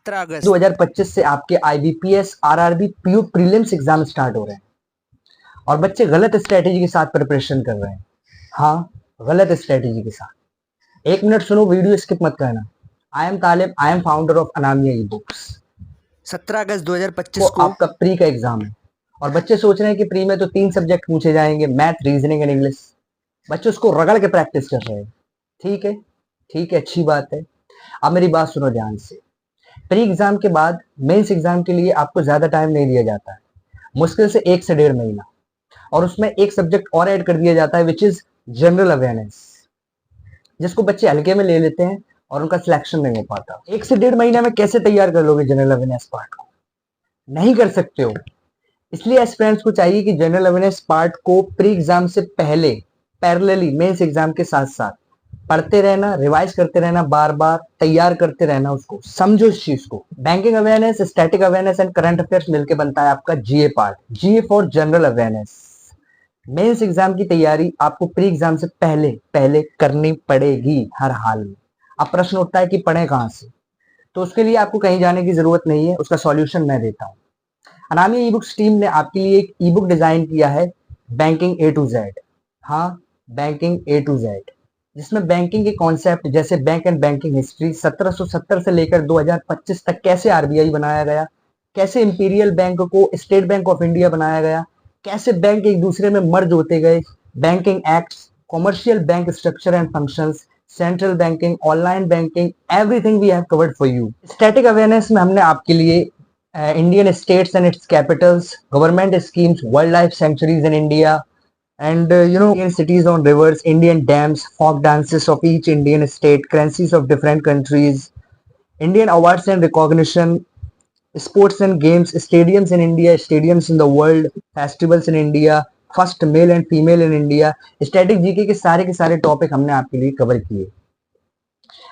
17 अगस्त 2025 से आपके IBPS RRB PU prelims exam start हो रहे हैं और बच्चे गलत स्ट्रेटेजी के साथ प्रिपरेशन कर रहे हैं। हाँ, गलत स्ट्रेटेजी के साथ। एक मिनट सुनो, वीडियो स्किप मत करना। I am Talib, I am founder of Anamiya E books. 17 अगस्त 2025 वो को आपका प्री का एग्जाम है और बच्चे सोच रहे हैं कि प्री में तो 3 सब्जेक्ट पूछे जाएंगे, मैथ, रीजनिंग एंड इंग्लिश। बच्चे उसको रगड़ के प्रैक्टिस कर रहे हैं। ठीक है, ठीक है, अच्छी बात है। अब मेरी बात सुनो ध्यान से। प्री एग्जाम के बाद मेंस एग्जाम के लिए आपको ज्यादा टाइम नहीं दिया जाता है, मुश्किल से 1 से 1.5 महीना। और उसमें एक सब्जेक्ट और ऐड कर दिया जाता है विच इज जनरल अवेयरनेस, जिसको बच्चे हल्के में ले लेते हैं और उनका सिलेक्शन नहीं हो पाता। 1 से 1.5 महीना में कैसे तैयार कर लोगे जनरल अवेयरनेस पार्ट को? नहीं कर सकते हो। इसलिए एस्पिरेंट्स को चाहिए कि जनरल अवेयरनेस पार्ट को प्री एग्जाम से पहले पैरेलली मेंस एग्जाम के साथ साथ पढ़ते रहना, रिवाइज करते रहना, बार बार तैयार करते रहना। उसको समझो इस चीज को। Banking awareness, static awareness and current affairs मिलकर बनता है आपका GA part. GA for general awareness. Mains exam की तैयारी आपको प्री एग्जाम से पहले पहले करनी पड़ेगी हर हाल में। अब प्रश्न उठता है कि पढ़े कहां से? तो उसके लिए आपको कहीं जाने की जरूरत नहीं है, उसका सॉल्यूशन मैं देता हूं। अनामी ई बुक्स टीम ने आपके लिए एक ई बुक डिजाइन किया है, बैंकिंग ए टू जेड। हाँ, बैंकिंग ए टू जेड, जिसमें बैंकिंग के कॉन्सेप्ट जैसे बैंक एंड बैंकिंग हिस्ट्री 1770 से लेकर 2025 तक कैसे आरबीआई बनाया गया, कैसे इंपीरियल बैंक को स्टेट बैंक ऑफ इंडिया बनाया गया, कैसे बैंक एक दूसरे में मर्ज होते गए, banking acts, commercial bank structure and functions, central banking, online banking, everything we have covered for you. Static awareness में हमने आपके लिए Indian states and its capitals, government schemes, wildlife sanctuaries in India, and Indian cities on rivers, Indian dams, folk dances of each Indian state, currencies of different countries, Indian awards and recognition, sports and games, stadiums in India, stadiums in the world, festivals in India, first male and female in India. Static GK के सारे topic हमने आपके लिए cover किए।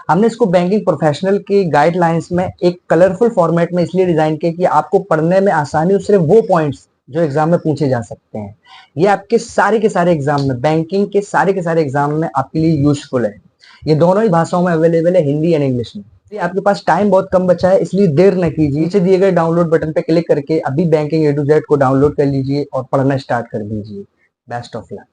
हमने इसको banking professional की guidelines में एक कलरफुल फॉर्मेट में इसलिए डिजाइन किया कि आपको पढ़ने में आसानी हो, सिर्फ वो पॉइंट्स जो एग्जाम में पूछे जा सकते हैं। ये आपके सारे के सारे एग्जाम में, बैंकिंग के सारे एग्जाम में आपके लिए यूजफुल है। ये दोनों ही भाषाओं में अवेलेबल है, हिंदी एंड इंग्लिश में। आपके पास टाइम बहुत कम बचा है, इसलिए देर न कीजिए, नीचे दिए गए डाउनलोड बटन पे क्लिक करके अभी बैंकिंग ए टू जेड को डाउनलोड कर लीजिए और पढ़ना स्टार्ट कर दीजिए। Best of luck.